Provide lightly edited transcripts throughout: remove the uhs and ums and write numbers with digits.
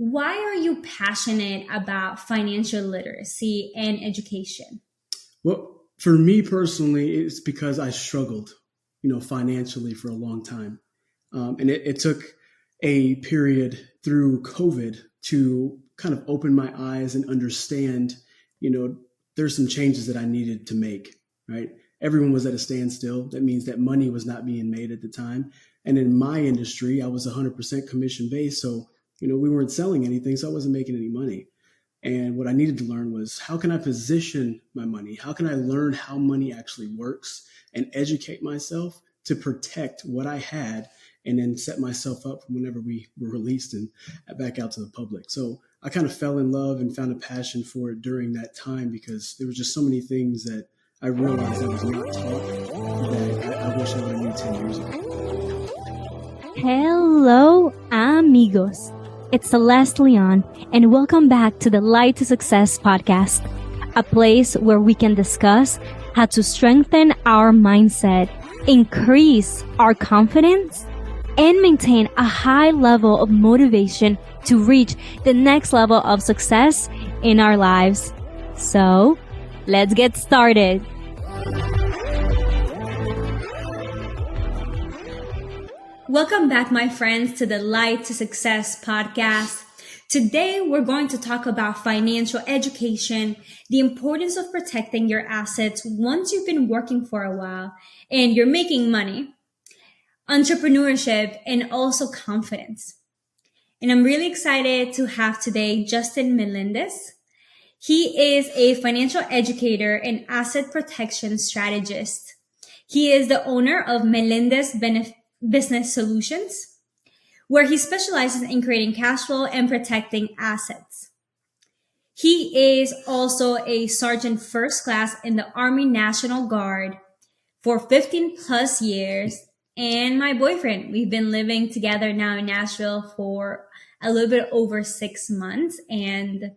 Why are you passionate about financial literacy and education? Well, for me personally, it's because I struggled, financially for a long time. And it took a period through COVID to kind of open my eyes and understand, you know, there's some changes that I needed to make, right? Everyone was at a standstill. That means that money was not being made at the time. And in my industry, I was 100% commission based. So, we weren't selling anything, so I wasn't making any money. And what I needed to learn was, how can I position my money? How can I learn how money actually works and educate myself to protect what I had and then set myself up for whenever we were released and back out to the public. So I kind of fell in love and found a passion for it during that time because there were just so many things that I realized I was not taught that I wish I would have knew 10 years ago. Hello, amigos. It's Celeste Leon, and welcome back to the Light to Success podcast, a place where we can discuss how to strengthen our mindset, increase our confidence, and maintain a high level of motivation to reach the next level of success in our lives. So, let's get started. Welcome back, my friends, to the Light to Success podcast. Today, we're going to talk about financial education, the importance of protecting your assets once you've been working for a while and you're making money, entrepreneurship, and also confidence. And I'm really excited to have today Justyn Melendez. He is a financial educator and asset protection strategist. He is the owner of Melendez Business Solutions, where he specializes in creating cash flow and protecting assets. He is also a sergeant first class in the Army National Guard for 15 plus years. And my boyfriend, we've been living together now in Nashville for a little bit over 6 months. And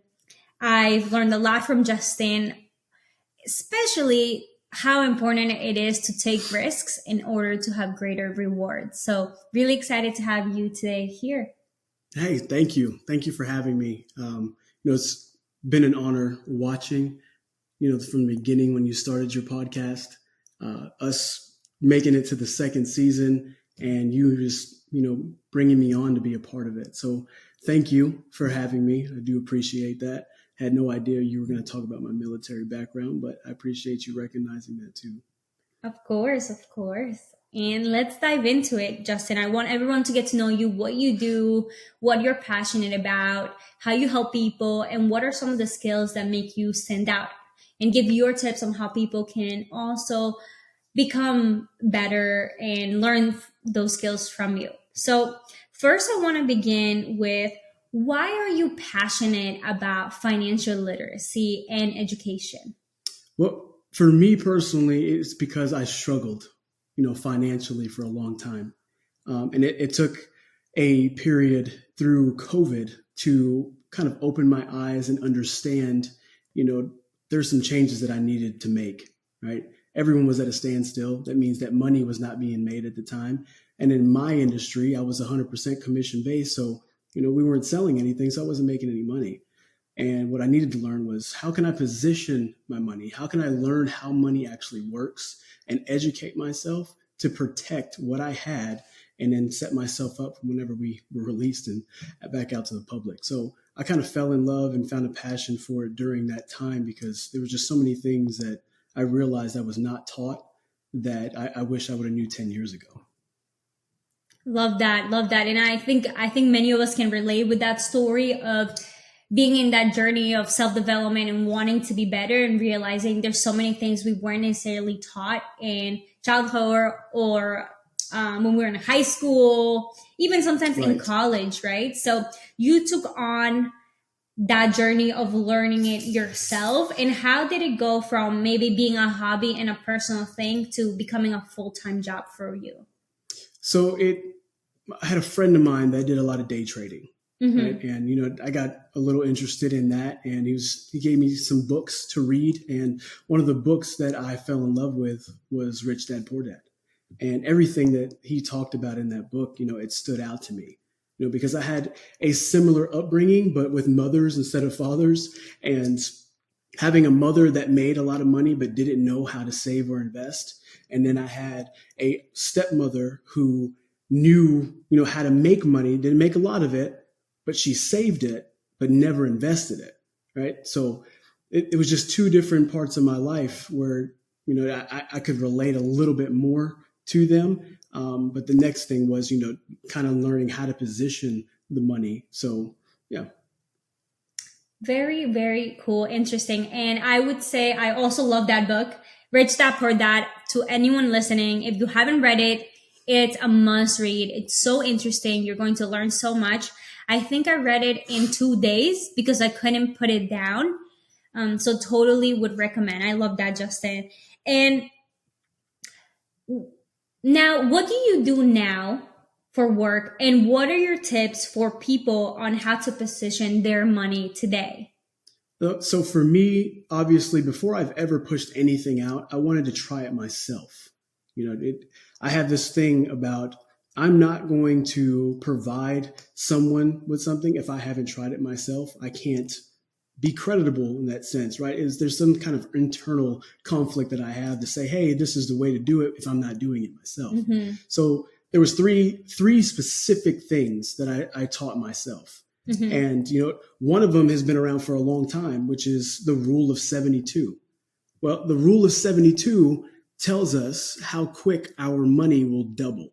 I've learned a lot from Justyn, especially how important it is to take risks in order to have greater rewards. So really excited to have you today here. Hey, thank you. Thank you for having me. It's been an honor watching, from the beginning when you started your podcast, us making it to the second season and you just, bringing me on to be a part of it. So thank you for having me. I do appreciate that. Had no idea you were going to talk about my military background, but I appreciate you recognizing that too. Of course. And let's dive into it, Justyn. I want everyone to get to know you, what you do, what you're passionate about, how you help people, and what are some of the skills that make you stand out, and give your tips on how people can also become better and learn those skills from you. So first, I want to begin with, why are you passionate about financial literacy and education? Well, for me personally, it's because I struggled, financially for a long time. And it took a period through COVID to kind of open my eyes and understand, there's some changes that I needed to make, right? Everyone was at a standstill. That means that money was not being made at the time. And in my industry, I was 100% commission based. So we weren't selling anything, so I wasn't making any money. And what I needed to learn was, how can I position my money? How can I learn how money actually works and educate myself to protect what I had and then set myself up for whenever we were released and back out to the public. So I kind of fell in love and found a passion for it during that time because there were just so many things that I realized I was not taught that I wish I would have knew 10 years ago. Love that. And I think many of us can relate with that story of being in that journey of self-development and wanting to be better and realizing there's so many things we weren't necessarily taught in childhood or when we were in high school, even sometimes in college, right? So you took on that journey of learning it yourself. And how did it go from maybe being a hobby and a personal thing to becoming a full-time job for you? So I had a friend of mine that did a lot of day trading. Mm-hmm. Right? And, I got a little interested in that, and he gave me some books to read. And one of the books that I fell in love with was Rich Dad, Poor Dad. And everything that he talked about in that book, it stood out to me. because I had a similar upbringing, but with mothers instead of fathers, and having a mother that made a lot of money but didn't know how to save or invest. And then I had a stepmother who knew, how to make money, didn't make a lot of it, but she saved it, but never invested it. Right. So it was just two different parts of my life where, I could relate a little bit more to them. But the next thing was, kind of learning how to position the money. So, yeah. Very, very cool, interesting. And I would say I also love that book, Rich Dad Poor Dad. To anyone listening, if you haven't read it, it's a must read. It's so interesting. You're going to learn so much. I think I read it in 2 days because I couldn't put it down. So totally would recommend. I love that, Justyn. And now, what do you do now for work? And what are your tips for people on how to position their money today? So for me, obviously, before I've ever pushed anything out, I wanted to try it myself. I have this thing about I'm not going to provide someone with something if I haven't tried it myself. I can't be creditable in that sense, right? There's some kind of internal conflict that I have to say, hey, this is the way to do it if I'm not doing it myself. Mm-hmm. So there was three specific things that I taught myself. Mm-hmm. And, one of them has been around for a long time, which is the rule of 72. Well, the rule of 72 tells us how quick our money will double.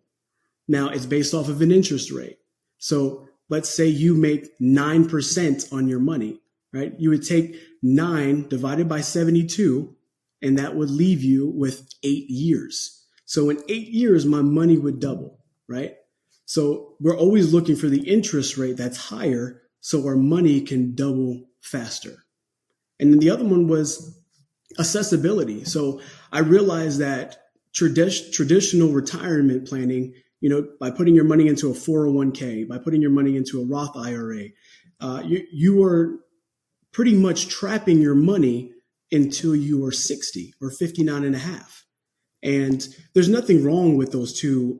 Now, it's based off of an interest rate. So let's say you make 9% on your money, right? You would take 9 divided by 72, and that would leave you with 8 years. So in 8 years, my money would double, right? So we're always looking for the interest rate that's higher so our money can double faster. And then the other one was accessibility. So I realized that traditional retirement planning, by putting your money into a 401k, by putting your money into a Roth IRA, you are pretty much trapping your money until you are 60 or 59 and a half. And there's nothing wrong with those two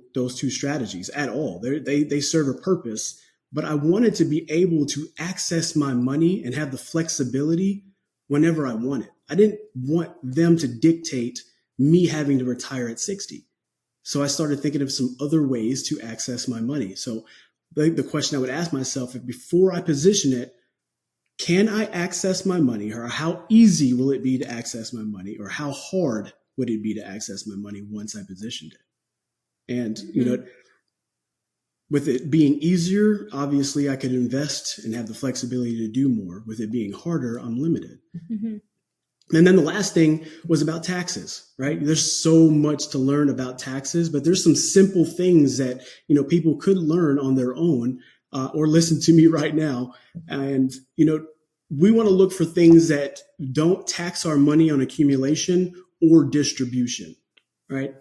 strategies at all. They serve a purpose, but I wanted to be able to access my money and have the flexibility whenever I want it. I didn't want them to dictate me having to retire at 60. So I started thinking of some other ways to access my money. So the question I would ask myself is, before I position it, can I access my money, or how easy will it be to access my money, or how hard would it be to access my money once I positioned it? And, mm-hmm. With it being easier, obviously I could invest and have the flexibility to do more. With it being harder, I'm limited. Mm-hmm. And then the last thing was about taxes, right? There's so much to learn about taxes, but there's some simple things that, people could learn on their own, or listen to me right now. And, we want to look for things that don't tax our money on accumulation or distribution, right?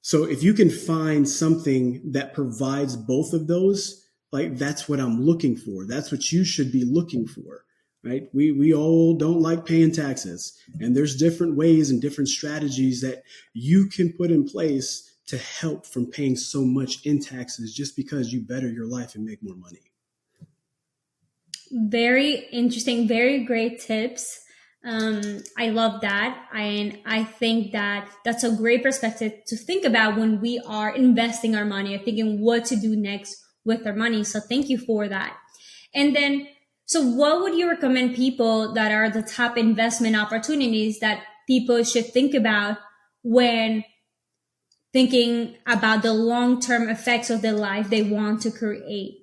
So if you can find something that provides both of those, like, that's what I'm looking for. That's what you should be looking for, right? We all don't like paying taxes, and there's different ways and different strategies that you can put in place to help from paying so much in taxes just because you better your life and make more money. Very interesting, very great tips. I love that. And I think that that's a great perspective to think about when we are investing our money or thinking what to do next with our money. So thank you for that. And then, so what would you recommend people that are the top investment opportunities that people should think about when thinking about the long-term effects of the life they want to create?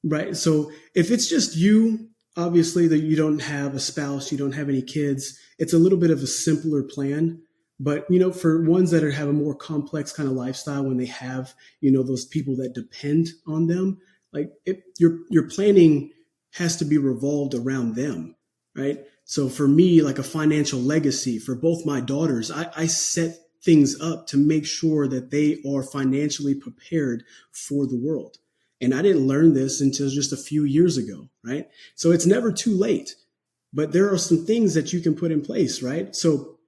Right. So if it's just you, obviously that you don't have a spouse, you don't have any kids, it's a little bit of a simpler plan. But, for ones that have a more complex kind of lifestyle, when they have, those people that depend on them, like your planning has to be revolved around them. Right. So for me, like a financial legacy for both my daughters, I set things up to make sure that they are financially prepared for the world. And I didn't learn this until just a few years ago, right? So it's never too late, but there are some things that you can put in place, right? So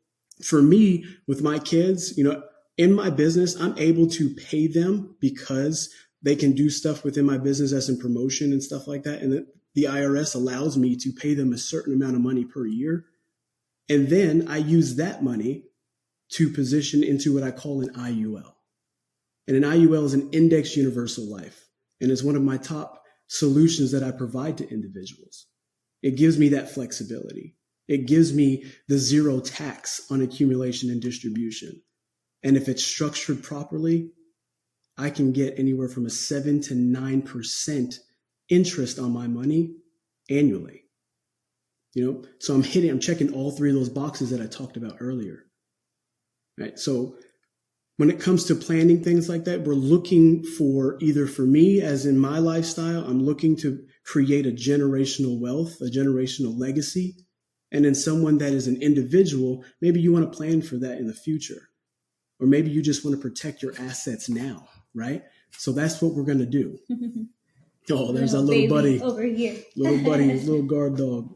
for me, with my kids, in my business, I'm able to pay them because they can do stuff within my business as in promotion and stuff like that. And the IRS allows me to pay them a certain amount of money per year. And then I use that money to position into what I call an IUL. And an IUL is an index universal life. And it's one of my top solutions that I provide to individuals. It gives me that flexibility. It gives me the zero tax on accumulation and distribution. And if it's structured properly, I can get anywhere from a 7 to 9% interest on my money annually. So I'm checking all three of those boxes that I talked about earlier. Right. So when it comes to planning things like that, we're looking for either for me, as in my lifestyle, I'm looking to create a generational wealth, a generational legacy. And in someone that is an individual, maybe you want to plan for that in the future. Or maybe you just want to protect your assets now, right? So that's what we're going to do. Oh, there's a little buddy over here. Little buddy, little guard dog.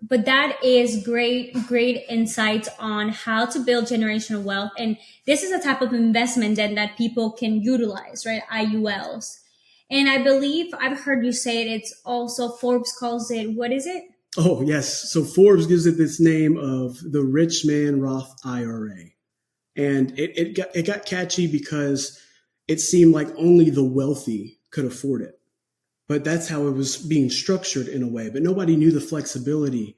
But that is great insights on how to build generational wealth. And this is a type of investment then that people can utilize, right? IULs. And I believe I've heard you say it. It's also Forbes calls it, what is it? Oh, yes. So Forbes gives it this name of the Rich Man Roth IRA. And it got catchy because it seemed like only the wealthy could afford it. But that's how it was being structured in a way. But nobody knew the flexibility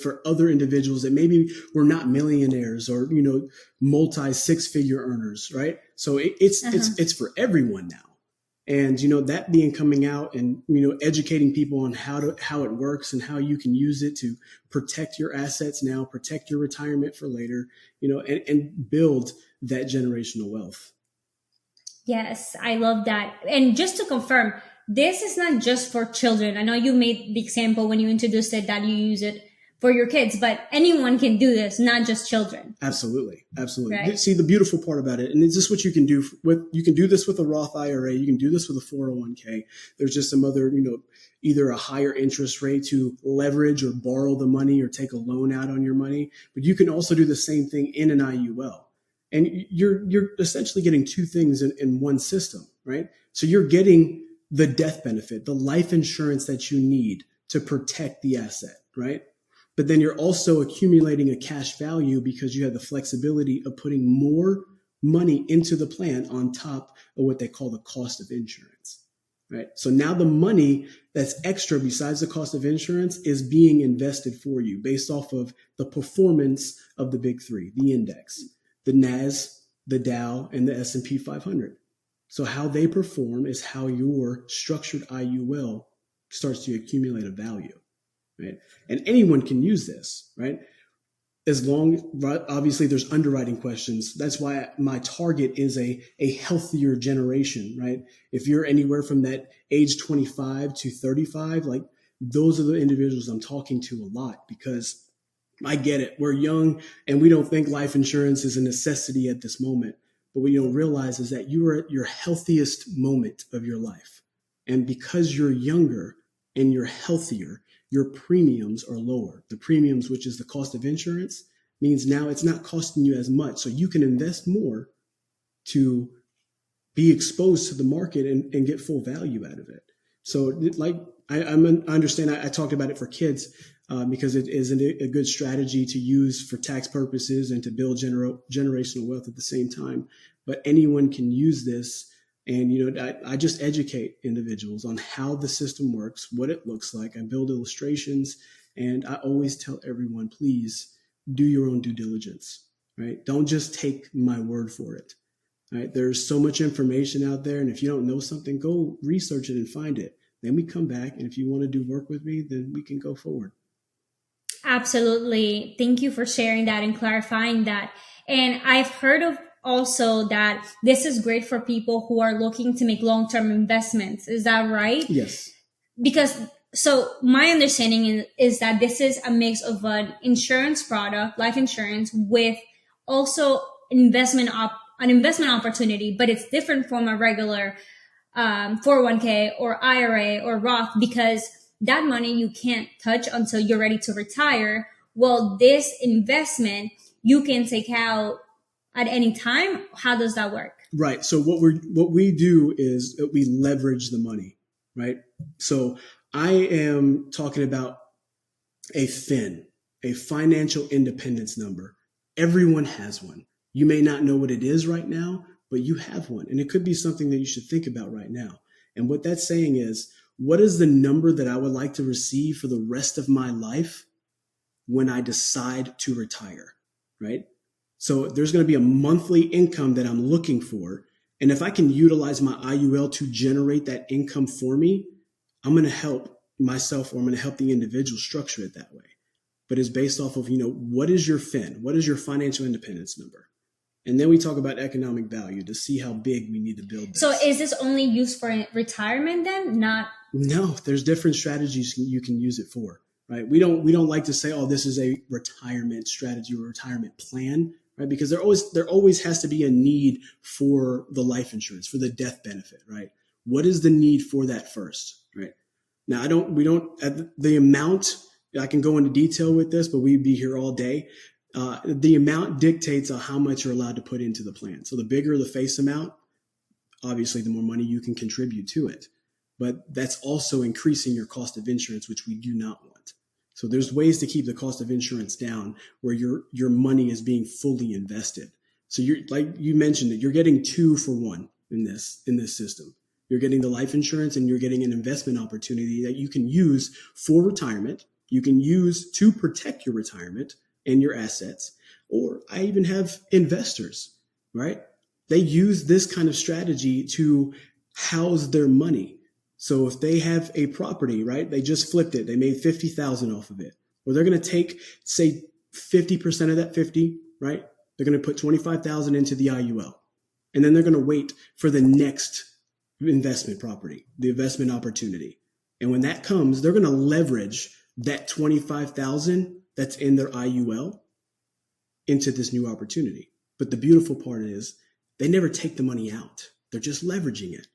for other individuals that maybe were not millionaires or, multi six-figure earners, right? So it's for everyone now. And, that being coming out and, educating people on how it works and how you can use it to protect your assets now, protect your retirement for later, and build that generational wealth. Yes, I love that. And just to confirm, this is not just for children. I know you made the example when you introduced it that you use it for your kids, but anyone can do this, not just children. Absolutely. Right? See, the beautiful part about it, and it's just what you can do you can do this with a Roth IRA, you can do this with a 401k. There's just some other, either a higher interest rate to leverage or borrow the money or take a loan out on your money, but you can also do the same thing in an IUL. And you're essentially getting two things in one system, right? So you're getting the death benefit, the life insurance that you need to protect the asset, right? But then you're also accumulating a cash value because you have the flexibility of putting more money into the plan on top of what they call the cost of insurance, right? So now the money that's extra besides the cost of insurance is being invested for you based off of the performance of the big three, the index, the NAS, the Dow, and the S&P 500. So how they perform is how your structured IUL starts to accumulate a value, right? And anyone can use this, right? Obviously there's underwriting questions. That's why my target is a healthier generation, right? If you're anywhere from that age 25 to 35, like those are the individuals I'm talking to a lot because I get it. We're young and we don't think life insurance is a necessity at this moment. But what you don't realize is that you are at your healthiest moment of your life. And because you're younger and you're healthier, your premiums are lower. The premiums, which is the cost of insurance, means now it's not costing you as much. So you can invest more to be exposed to the market and get full value out of it. So I understand I talked about it for kids because it is a good strategy to use for tax purposes and to build generational wealth at the same time. But anyone can use this. And, I just educate individuals on how the system works, what it looks like. I build illustrations, and I always tell everyone, please do your own due diligence, right? Don't just take my word for it, right? There's so much information out there. And if you don't know something, go research it and find it. Then we come back. And if you want to do work with me, then we can go forward. Absolutely. Thank you for sharing that and clarifying that. And I've heard of also that this is great for people who are looking to make long-term investments. Is that right? Yes. Because so my understanding is that this is a mix of an insurance product, life insurance, with also an investment opportunity, but it's different from a regular 401k or IRA or Roth because that money you can't touch until you're ready to retire. Well, this investment you can take out at any time. How does that work? Right. So what we do is we leverage the money, right? So I am talking about a FIN, a financial independence number. Everyone has one. You may not know what it is right now, but you have one. And it could be something that you should think about right now. And what that's saying is, what is the number that I would like to receive for the rest of my life when I decide to retire, right? So there's going to be a monthly income that I'm looking for. And if I can utilize my IUL to generate that income for me, I'm going to help myself, or I'm going to help the individual structure it that way. But it's based off of, what is your FIN? What is your financial independence number? And then we talk about economic value to see how big we need to build this. So is this only used for retirement then? Not. No, there's different strategies you can use it for, right? We don't like to say, oh, this is a retirement strategy or retirement plan, right? Because there always has to be a need for the life insurance, for the death benefit, right? What is the need for that first, right? Now, the amount, I can go into detail with this, but we'd be here all day. The amount dictates on how much you're allowed to put into the plan. So the bigger the face amount, obviously the more money you can contribute to it. But that's also increasing your cost of insurance, which we do not want. So there's ways to keep the cost of insurance down where your money is being fully invested. So you're, like you mentioned, that you're getting 2 for 1 in this system. You're getting the life insurance and you're getting an investment opportunity that you can use for retirement. You can use to protect your retirement and your assets. Or I even have investors, right? They use this kind of strategy to house their money. So if they have a property, right, they just flipped it, they made $50,000 off of it. Well, they're going to take, say, 50% of that 50, right? They're going to put 25,000 into the IUL. And then they're going to wait for the next investment property, the investment opportunity. And when that comes, they're going to leverage that 25,000 that's in their IUL into this new opportunity. But the beautiful part is they never take the money out. They're just leveraging it.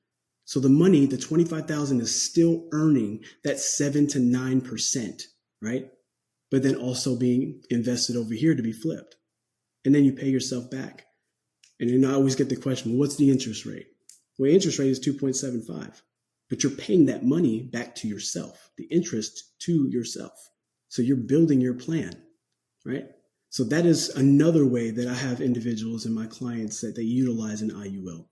So the money, the 25,000 is still earning that 7 to 9%, right? But then also being invested over here to be flipped. And then you pay yourself back. And then I always get the question, well, what's the interest rate? Well, interest rate is 2.75, but you're paying that money back to yourself, the interest to yourself. So you're building your plan, right? So that is another way that I have individuals and my clients that they utilize an IUL.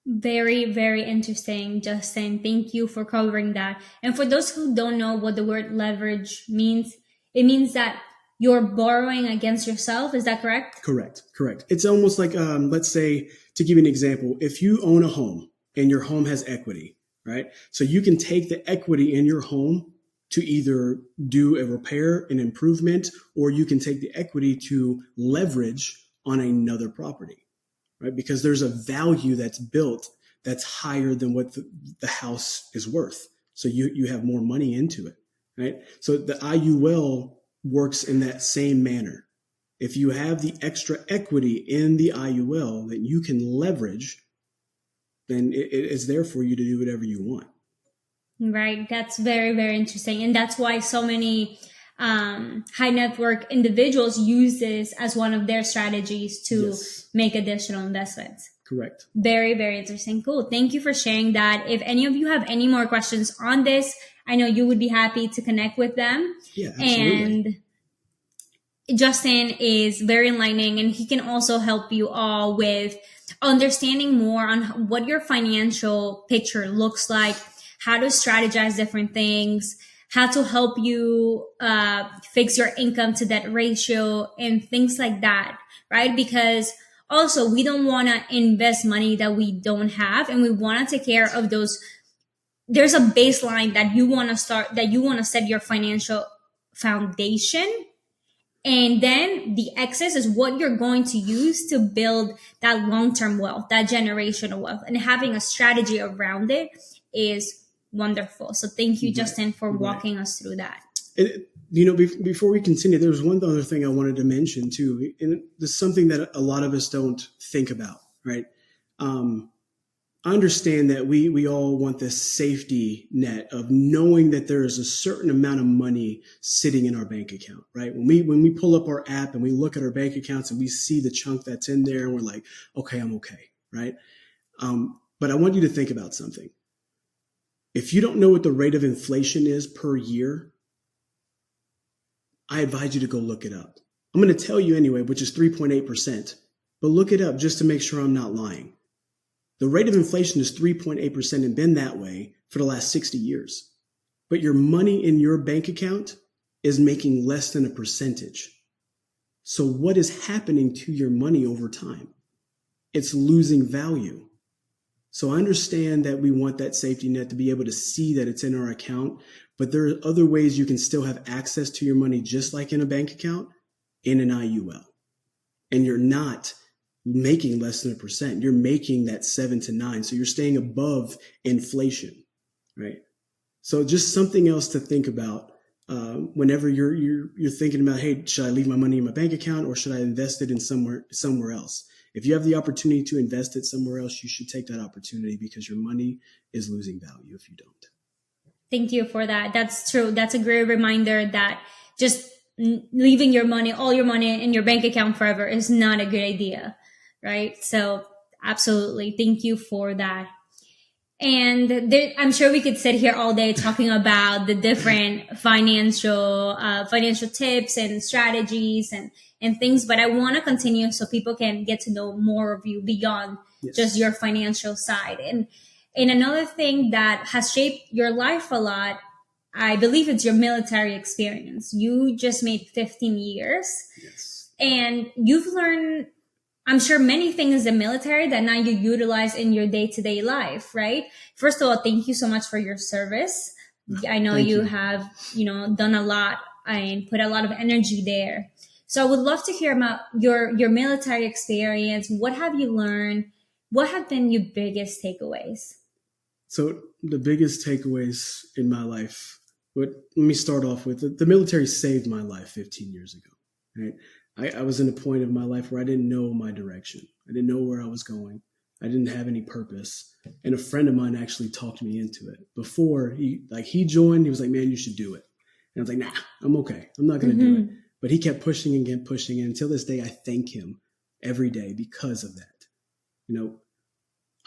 Very, very interesting, Justyn. Thank you for covering that. And for those who don't know what the word leverage means, it means that you're borrowing against yourself. Is that correct? Correct. It's almost like, let's say, to give you an example, if you own a home and your home has equity, right? So you can take the equity in your home to either do a repair, an improvement, or you can take the equity to leverage on another property. Right? Because there's a value that's built that's higher than what the house is worth. So you have more money into it, right? So the IUL works in that same manner. If you have the extra equity in the IUL that you can leverage, then it is there for you to do whatever you want. Right. That's very, very interesting. And that's why so many high net worth individuals use this as one of their strategies to make additional investments. Correct. Very, very interesting. Cool. Thank you for sharing that. If any of you have any more questions on this, I know you would be happy to connect with them. Yeah, absolutely. And Justyn is very enlightening, and he can also help you all with understanding more on what your financial picture looks like, how to strategize different things, how to help you fix your income to debt ratio and things like that, right? Because also we don't want to invest money that we don't have, and we want to take care of those. There's a baseline that you want to set your financial foundation. And then the excess is what you're going to use to build that long-term wealth, that generational wealth. And having a strategy around it is wonderful. So thank you, Justyn, for walking us through that. Before we continue, there's one other thing I wanted to mention too. And this is something that a lot of us don't think about, right? I understand that we all want this safety net of knowing that there is a certain amount of money sitting in our bank account, right? When we pull up our app and we look at our bank accounts and we see the chunk that's in there and we're like, okay, I'm okay, right? But I want you to think about something. If you don't know what the rate of inflation is per year, I advise you to go look it up. I'm going to tell you anyway, which is 3.8%, but look it up just to make sure I'm not lying. The rate of inflation is 3.8% and been that way for the last 60 years. But your money in your bank account is making less than a percentage. So what is happening to your money over time? It's losing value. So I understand that we want that safety net to be able to see that it's in our account, but there are other ways you can still have access to your money, just like in a bank account, in an IUL. And you're not making less than a percent. You're making that 7 to 9. So you're staying above inflation, right? So just something else to think about whenever you're thinking about, hey, should I leave my money in my bank account or should I invest it in somewhere else? If you have the opportunity to invest it somewhere else, you should take that opportunity because your money is losing value if you don't. Thank you for that. That's true. That's a great reminder that just leaving your money, all your money in your bank account forever is not a good idea, right? So absolutely. Thank you for that. And I'm sure we could sit here all day talking about the different financial tips and strategies and things, but I want to continue so people can get to know more of you beyond just your financial side. And another thing that has shaped your life a lot, I believe it's your military experience. You just made 15 years. Yes. And you've learned, I'm sure, many things in the military that now you utilize in your day-to-day life, right? First of all, thank you so much for your service. I know you have, done a lot and put a lot of energy there. So I would love to hear about your military experience. What have you learned? What have been your biggest takeaways? So the biggest takeaways in my life, let me start off with the military saved my life 15 years ago, right? I was in a point of my life where I didn't know my direction. I didn't know where I was going. I didn't have any purpose. And a friend of mine actually talked me into it. Before he joined, he was like, man, you should do it. And I was like, nah, I'm okay. I'm not going to do it. But he kept pushing and kept pushing. And until this day, I thank him every day because of that.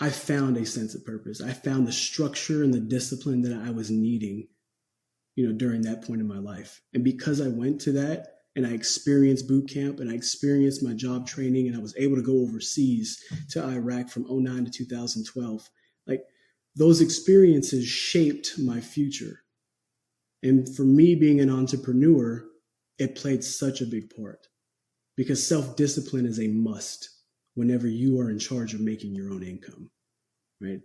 I found a sense of purpose. I found the structure and the discipline that I was needing, during that point in my life. And because I went to that and I experienced boot camp and I experienced my job training and I was able to go overseas to Iraq from 2009 to 2012, those experiences shaped my future. And for me being an entrepreneur, it played such a big part because self-discipline is a must whenever you are in charge of making your own income, right?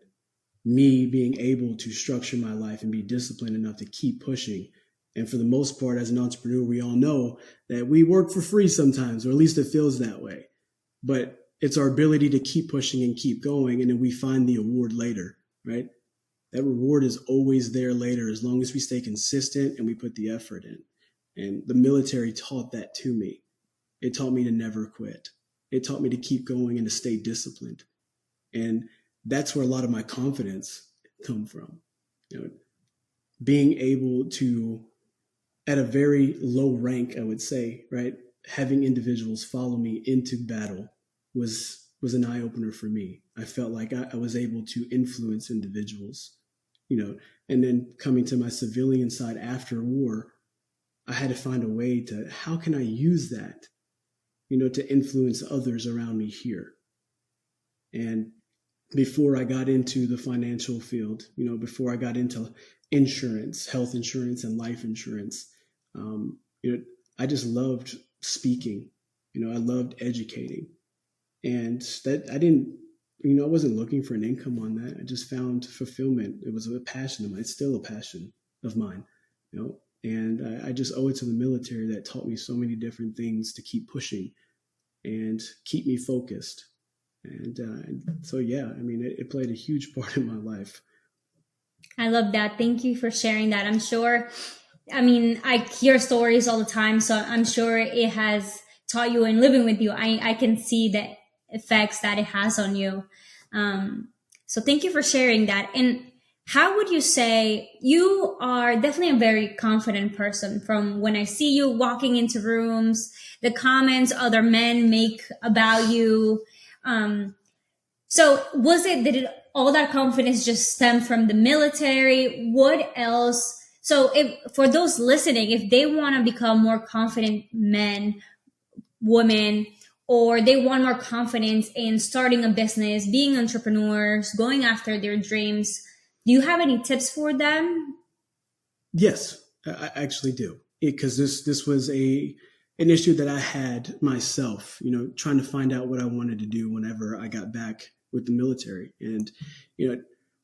Me being able to structure my life and be disciplined enough to keep pushing. And for the most part, as an entrepreneur, we all know that we work for free sometimes, or at least it feels that way. But it's our ability to keep pushing and keep going, and then we find the award later, right? That reward is always there later as long as we stay consistent and we put the effort in. And the military taught that to me. It taught me to never quit. It taught me to keep going and to stay disciplined. And that's where a lot of my confidence come from. Being able to, at a very low rank, I would say, right, having individuals follow me into battle was an eye-opener for me. I felt like I was able to influence individuals, and then coming to my civilian side after war, I had to find a way to, how can I use that, to influence others around me here? And before I got into the financial field, before I got into insurance, health insurance and life insurance, I just loved speaking. I loved educating. And that I wasn't looking for an income on that. I just found fulfillment. It was a passion of mine. It's still a passion of mine, and I just owe it to the military that taught me so many different things to keep pushing and keep me focused. And so, yeah, it played a huge part in my life. I love that. Thank you for sharing that. I'm sure, I hear stories all the time, so I'm sure it has taught you and living with you. I can see the effects that it has on you. So thank you for sharing that. And how would you say you are definitely a very confident person from when I see you walking into rooms, the comments other men make about you? Um, so did it, all that confidence just stem from the military? What else? So if for those listening, if they want to become more confident men, women, or they want more confidence in starting a business, being entrepreneurs, going after their dreams, do you have any tips for them? Yes, I actually do. Because this was an issue that I had myself, trying to find out what I wanted to do whenever I got back with the military. And,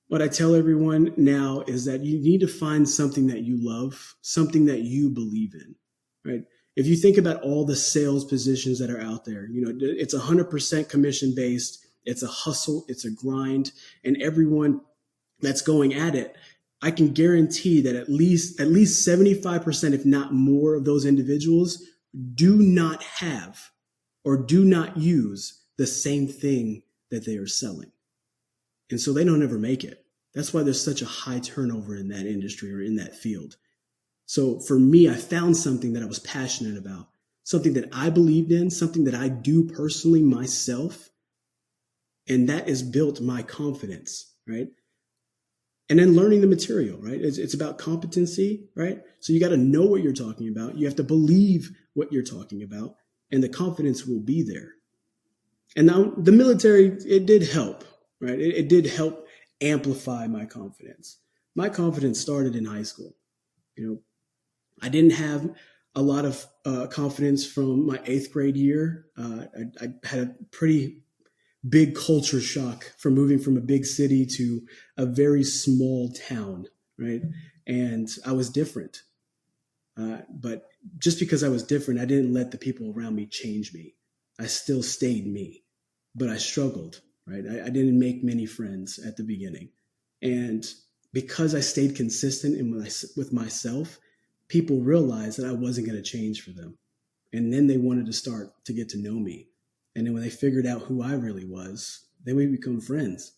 what I tell everyone now is that you need to find something that you love, something that you believe in, right? If you think about all the sales positions that are out there, it's 100% commission based. It's a hustle. It's a grind. And everyone that's going at it, I can guarantee that at least 75%, if not more, of those individuals do not have or do not use the same thing that they are selling. And so they don't ever make it. That's why there's such a high turnover in that industry or in that field. So for me, I found something that I was passionate about, something that I believed in, something that I do personally myself. And that has built my confidence, right? And then learning the material, right? It's about competency, right? So you got to know what you're talking about. You have to believe what you're talking about, and the confidence will be there. And now the military, it did help, right? It did help amplify my confidence. My confidence started in high school. I didn't have a lot of confidence from my 8th grade year. I had a pretty big culture shock from moving from a big city to a very small town, right? And I was different. But just because I was different, I didn't let the people around me change me. I still stayed me, but I struggled, right? I didn't make many friends at the beginning. And because I stayed consistent with myself, people realized that I wasn't going to change for them. And then they wanted to start to get to know me. And then when they figured out who I really was, then we become friends.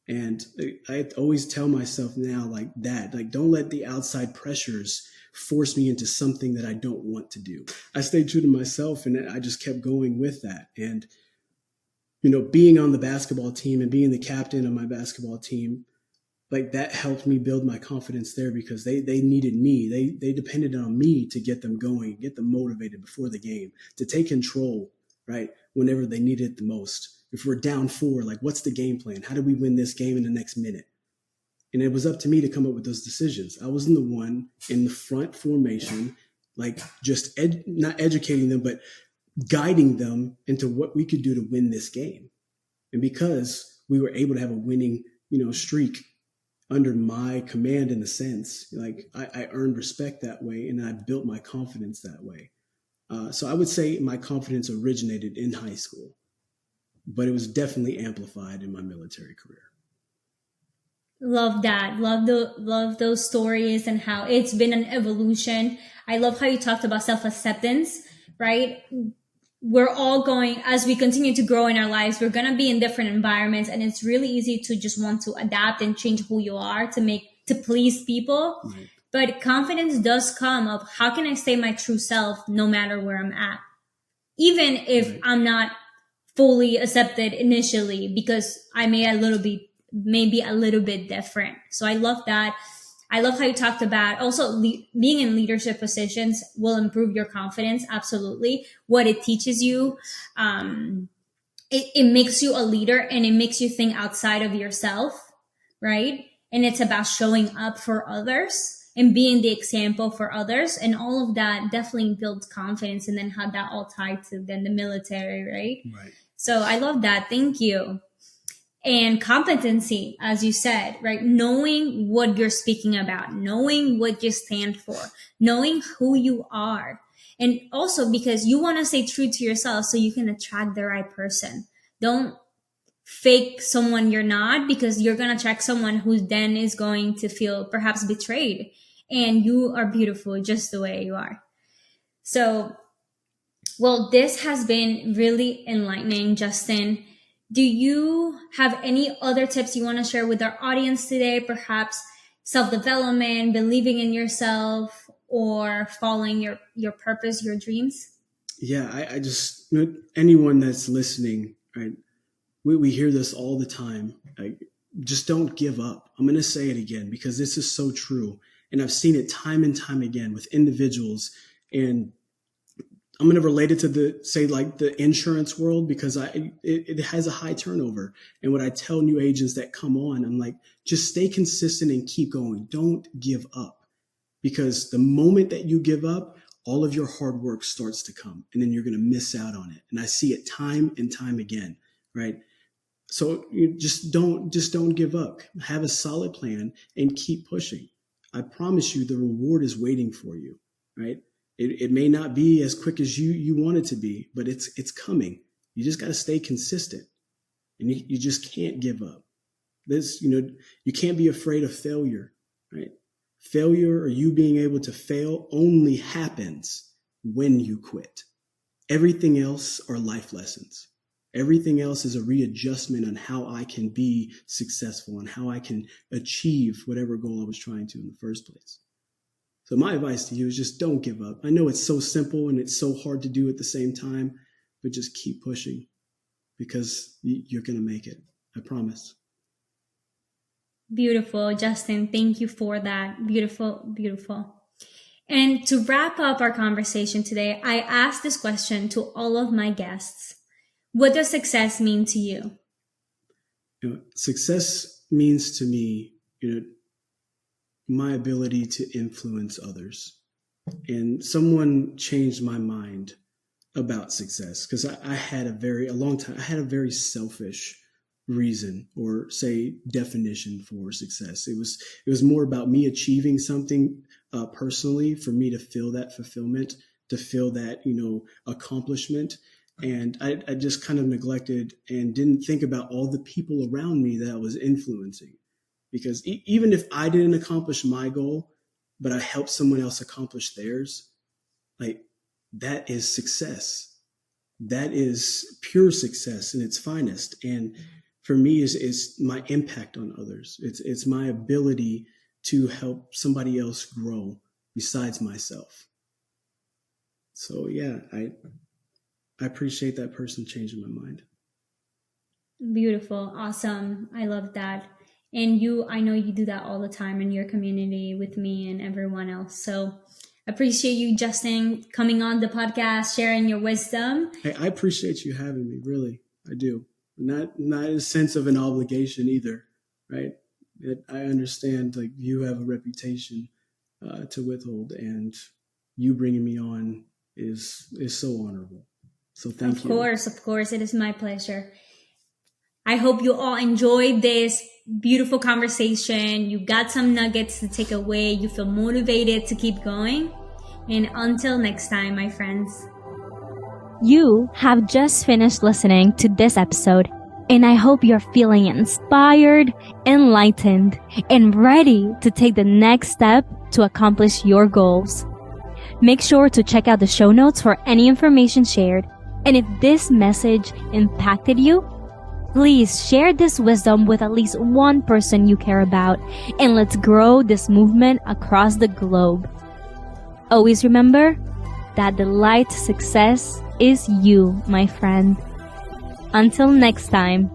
And I always tell myself now like that, like, don't let the outside pressures force me into something that I don't want to do. I stayed true to myself, and I just kept going with that. And, being on the basketball team and being the captain of my basketball team, like, that helped me build my confidence there, because they needed me. They depended on me to get them going, get them motivated before the game, to take control, right? Whenever they needed it the most. If we're down 4, like, what's the game plan? How do we win this game in the next minute? And it was up to me to come up with those decisions. I wasn't the one in the front formation, like, just not educating them, but guiding them into what we could do to win this game. And because we were able to have a winning, streak under my command, in a sense, like, I earned respect that way, and I built my confidence that way. So I would say my confidence originated in high school, but it was definitely amplified in my military career. Love that. Love those stories and how it's been an evolution. I love how you talked about self-acceptance, right? We're all going, as we continue to grow in our lives, we're going to be in different environments, and it's really easy to just want to adapt and change who you are to please people. Right. But confidence does come of, how can I stay my true self no matter where I'm at? Even if right. I'm not fully accepted initially, because I may be a little bit different. So I love that. I love how you talked about also being in leadership positions will improve your confidence. Absolutely. What it teaches you, it makes you a leader, and it makes you think outside of yourself, right? And it's about showing up for others and being the example for others. And all of that definitely builds confidence, and then how that all tied to then the military, right? Right. So I love that. Thank you. And competency, as you said, right? Knowing what you're speaking about, knowing what you stand for, knowing who you are. And also because you want to stay true to yourself so you can attract the right person. Don't fake someone you're not, because you're going to attract someone who then is going to feel perhaps betrayed. And you are beautiful just the way you are. So, well, this has been really enlightening, Justyn. Do you have any other tips you want to share with our audience today? Perhaps self-development, believing in yourself, or following your purpose, your dreams? Yeah, I just, anyone that's listening, right? We hear this all the time. Like, just don't give up. I'm going to say it again because this is so true. And I've seen it time and time again with individuals. And I'm going to relate it to the insurance world because it has a high turnover. And what I tell new agents that come on, I'm like, just stay consistent and keep going. Don't give up, because the moment that you give up, all of your hard work starts to come, and then you're going to miss out on it. And I see it time and time again, right? So you just don't give up. Have a solid plan and keep pushing. I promise you the reward is waiting for you, right? It may not be as quick as you want it to be, but it's coming. You just got to stay consistent, and you just can't give up. You can't be afraid of failure, right? Failure, or you being able to fail, only happens when you quit. Everything else are life lessons. Everything else is a readjustment on how I can be successful and how I can achieve whatever goal I was trying to in the first place. So my advice to you is just don't give up. I know it's so simple and it's so hard to do at the same time, but just keep pushing, because you're going to make it. I promise. Beautiful, Justyn. Thank you for that. Beautiful, beautiful. And to wrap up our conversation today, I asked this question to all of my guests. What does success mean to you? Success means to me, my ability to influence others. And someone changed my mind about success, because I had a very selfish reason, or say definition, for success. It was more about me achieving something personally, for me to feel that fulfillment, to feel that accomplishment. And I just kind of neglected and didn't think about all the people around me that I was influencing. Because even if I didn't accomplish my goal, but I helped someone else accomplish theirs, like, that is success. That is pure success in its finest. And for me, is my impact on others. It's my ability to help somebody else grow besides myself. So yeah, I appreciate that person changing my mind. Beautiful. Awesome. I love that. And I know you do that all the time in your community with me and everyone else. So appreciate you, Justyn, coming on the podcast, sharing your wisdom. Hey, I appreciate you having me. Really, I do. Not in a sense of an obligation either, right? I understand, like, you have a reputation to withhold, and you bringing me on is so honorable. So thank you. Of course, it is my pleasure. I hope you all enjoyed this beautiful conversation. You got some nuggets to take away. You feel motivated to keep going. And until next time, my friends. You have just finished listening to this episode, and I hope you're feeling inspired, enlightened, and ready to take the next step to accomplish your goals. Make sure to check out the show notes for any information shared. And if this message impacted you, please share this wisdom with at least one person you care about, and let's grow this movement across the globe. Always remember that the light to success is you, my friend. Until next time.